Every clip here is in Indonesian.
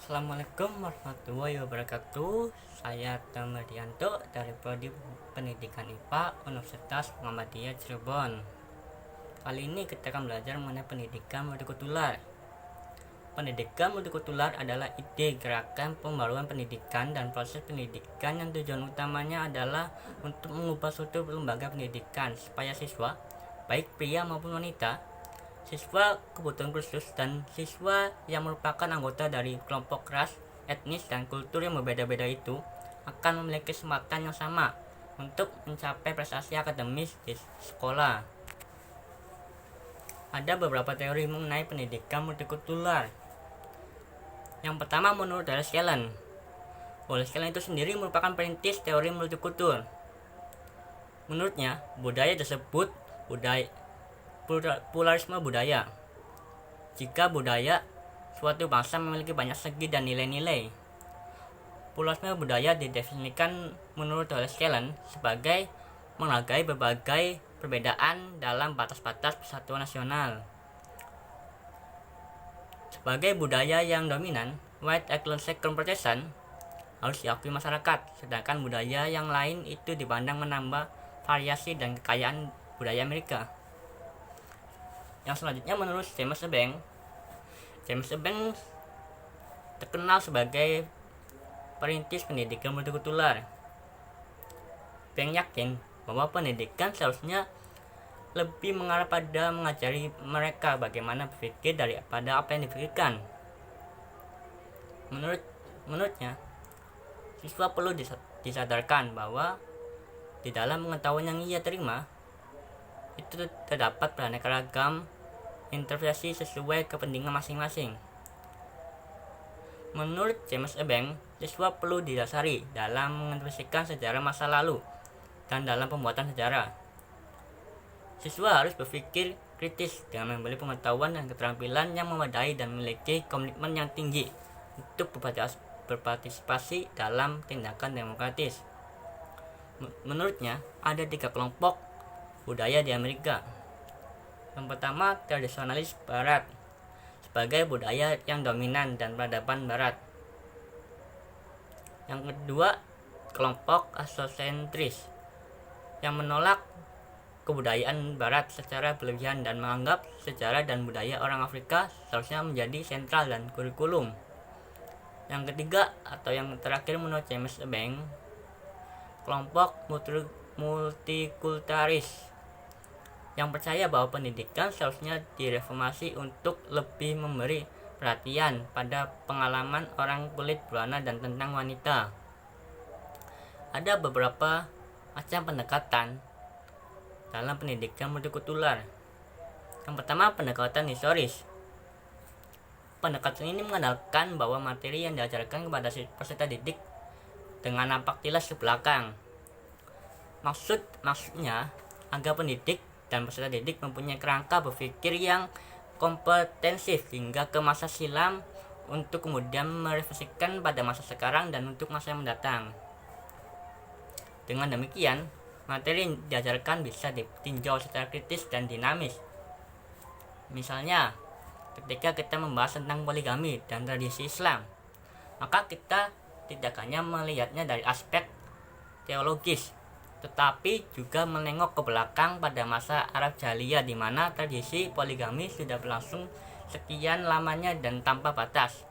Assalamualaikum warahmatullahi wabarakatuh. Saya Tamadianto dari Prodi Pendidikan IPA Universitas Muhammadiyah Cirebon. Kali ini kita akan belajar mengenai pendidikan multikultural. Pendidikan multikultural adalah ide gerakan pembaruan pendidikan dan proses pendidikan yang tujuan utamanya adalah untuk mengubah struktur lembaga pendidikan supaya siswa, baik pria maupun wanita, siswa kebutuhan khusus dan siswa yang merupakan anggota dari kelompok ras, etnis, dan kultur yang berbeda-beda itu akan memiliki kesempatan yang sama untuk mencapai prestasi akademis di sekolah. Ada beberapa teori mengenai pendidikan multikultural. Yang pertama, menurut Wallace Allen. Wallace Allen itu sendiri merupakan perintis teori multikultur. Menurutnya, budaya tersebut pluralisme budaya. Jika budaya suatu bangsa memiliki banyak segi dan nilai-nilai, pluralisme budaya didefinisikan menurut Wallace Allen sebagai menghargai berbagai perbedaan dalam batas-batas persatuan nasional. Sebagai budaya yang dominan, white agnostic Protestant harus diakui masyarakat, sedangkan budaya yang lain itu dipandang menambah variasi dan kekayaan budaya Amerika. Yang selanjutnya, menurut James Banks terkenal sebagai perintis pendidikan multikultural. Banks yakin bahwa pendidikan seharusnya lebih mengarah pada mengajari mereka bagaimana berpikir daripada apa yang dipikirkan. Menurutnya, siswa perlu disadarkan bahwa di dalam pengetahuan yang ia terima itu terdapat beraneka ragam interpretasi sesuai kepentingan masing-masing. Menurut James Banks, siswa perlu didasari dalam menginterpretasikan sejarah masa lalu dan dalam pembuatan sejarah. Siswa harus berpikir kritis dengan membeli pengetahuan dan keterampilan yang memadai dan memiliki komitmen yang tinggi untuk berpartisipasi dalam tindakan demokratis. Menurutnya, ada 3 kelompok budaya di Amerika. Yang pertama, tradisionalis Barat sebagai budaya yang dominan dan peradaban Barat. Yang kedua, kelompok Afrosentris yang menolak kebudayaan Barat secara berlebihan dan menganggap sejarah dan budaya orang Afrika seharusnya menjadi sentral dan kurikulum. Yang ketiga atau yang terakhir, menurut James Banks, kelompok multikulturalis yang percaya bahwa pendidikan seharusnya direformasi untuk lebih memberi perhatian pada pengalaman orang kulit berwarna dan tentang wanita. Ada beberapa macam pendekatan dalam pendidikan multikultural. Yang pertama, pendekatan historis. Pendekatan ini mengandalkan bahwa materi yang diajarkan kepada peserta didik dengan nampak jelas ke belakang. Maksudnya agar pendidik dan peserta didik mempunyai kerangka berpikir yang komprehensif hingga ke masa silam untuk kemudian merefleksikan pada masa sekarang dan untuk masa yang mendatang. Dengan demikian, materi yang diajarkan bisa ditinjau secara kritis dan dinamis. Misalnya, ketika kita membahas tentang poligami dan tradisi Islam, maka kita tidak hanya melihatnya dari aspek teologis, tetapi juga menengok ke belakang pada masa Arab Jahiliyah di mana tradisi poligami sudah berlangsung sekian lamanya dan tanpa batas.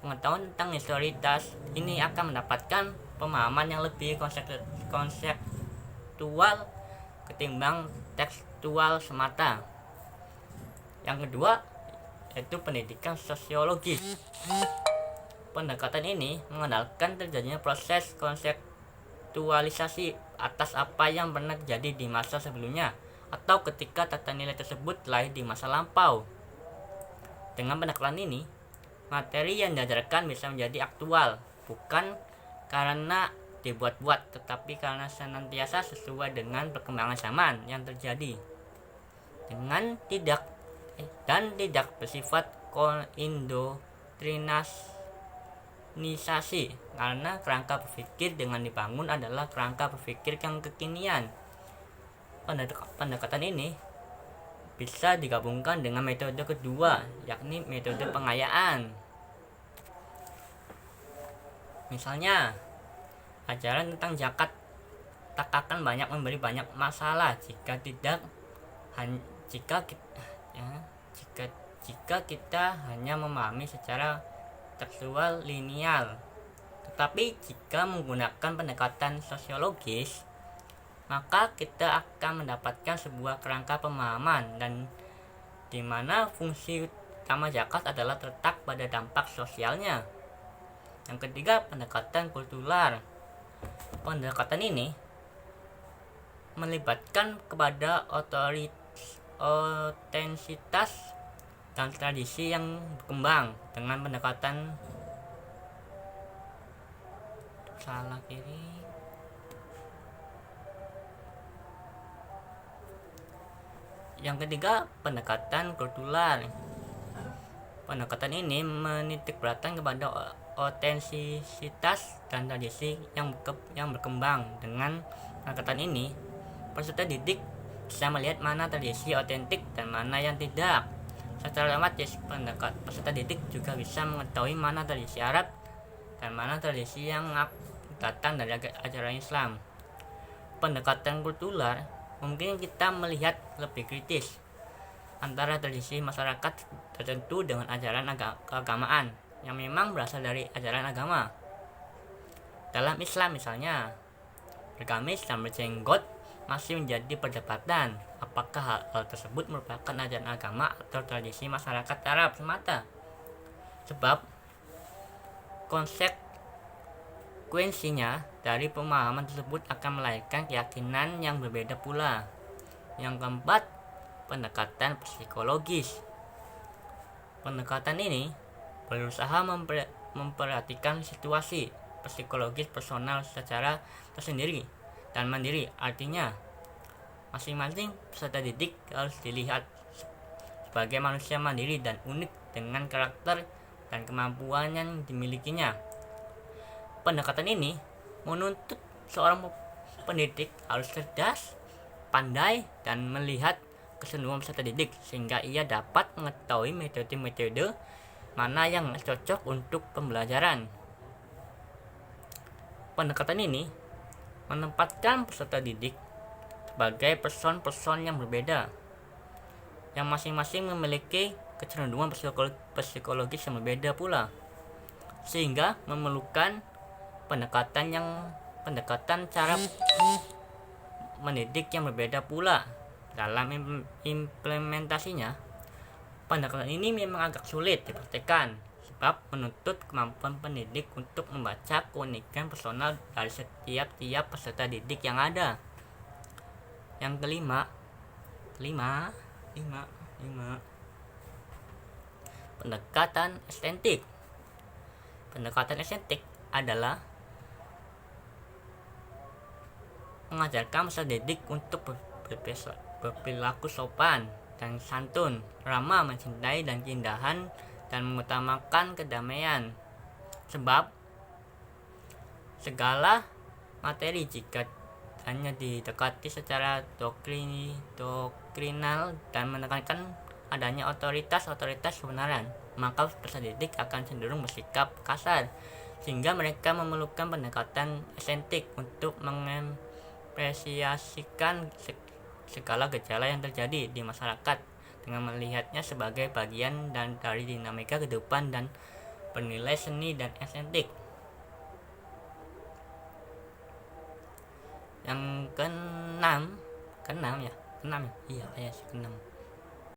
Pengetahuan tentang historitas ini akan mendapatkan pemahaman yang lebih konseptual ketimbang tekstual semata. Yang kedua, yaitu pendidikan sosiologis. Pendekatan ini mengandalkan terjadinya proses konseptualisasi atas apa yang pernah terjadi di masa sebelumnya atau ketika tata nilai tersebut lahir di masa lampau. Dengan pendekatan ini, materi yang diajarkan bisa menjadi aktual, bukan karena dibuat-buat, tetapi karena senantiasa sesuai dengan perkembangan zaman yang terjadi. Tidak bersifat indoktrinisasi, karena kerangka berpikir dengan dibangun adalah kerangka berpikir yang kekinian. Pendekatan ini bisa digabungkan dengan metode kedua, yakni metode pengayaan. Misalnya, ajaran tentang zakat tak akan banyak memberi banyak masalah jika tidak jika kita, ya, jika kita hanya memahami secara tekstual lineal. Tetapi jika menggunakan pendekatan sosiologis, maka kita akan mendapatkan sebuah kerangka pemahaman dan di mana fungsi utama zakat adalah terletak pada dampak sosialnya. Yang ketiga, pendekatan kultural. Pendekatan ini melibatkan kepada otensitas dan tradisi yang berkembang dengan pendekatan salah kiri. Yang ketiga, pendekatan kultural. Pendekatan ini menitik beratkan kepada otentisitas dan tradisi yang berkembang. Dengan pendekatan ini, peserta didik bisa melihat mana tradisi otentik dan mana yang tidak. Secara otomatis, peserta didik juga bisa mengetahui mana tradisi Arab dan mana tradisi yang datang dari ajaran Islam. Pendekatan kultural mungkin kita melihat lebih kritis antara tradisi masyarakat tertentu dengan ajaran keagamaan yang memang berasal dari ajaran agama. Dalam Islam misalnya, bergamis dan berjenggot masih menjadi perdebatan apakah hal tersebut merupakan ajaran agama atau tradisi masyarakat Arab semata. Sebab konsekuensinya dari pemahaman tersebut akan melahirkan keyakinan yang berbeda pula. Yang keempat, pendekatan psikologis. Pendekatan ini berusaha memperhatikan situasi psikologis personal secara tersendiri dan mandiri. Artinya, masing-masing peserta didik harus dilihat sebagai manusia mandiri dan unik dengan karakter dan kemampuan yang dimilikinya. Pendekatan ini menuntut seorang pendidik harus cerdas, pandai, dan melihat keseluruhan peserta didik sehingga ia dapat mengetahui metode-metode mana yang cocok untuk pembelajaran. Pendekatan ini menempatkan peserta didik sebagai person-person yang berbeda, yang masing-masing memiliki kecenderungan psikologis yang berbeda pula, sehingga memerlukan pendekatan cara mendidik yang berbeda pula. Dalam implementasinya, pendekatan ini memang agak sulit dipraktikkan sebab menuntut kemampuan pendidik untuk membaca keunikan personal dari setiap peserta didik yang ada. Yang kelima, pendekatan estetik. Pendekatan estetik adalah mengajarkan peserta didik untuk berperilaku sopan dan santun, ramah, mencintai dan keindahan, dan mengutamakan kedamaian. Sebab segala materi jika hanya didekati secara doktrinal dan menekankan adanya otoritas kebenaran, maka peserta didik akan cenderung bersikap kasar, sehingga mereka memerlukan pendekatan estetik untuk mengapresiasikan segala gejala yang terjadi di masyarakat dengan melihatnya sebagai bagian dari dinamika kehidupan dan bernilai seni dan estetik. Yang keenam,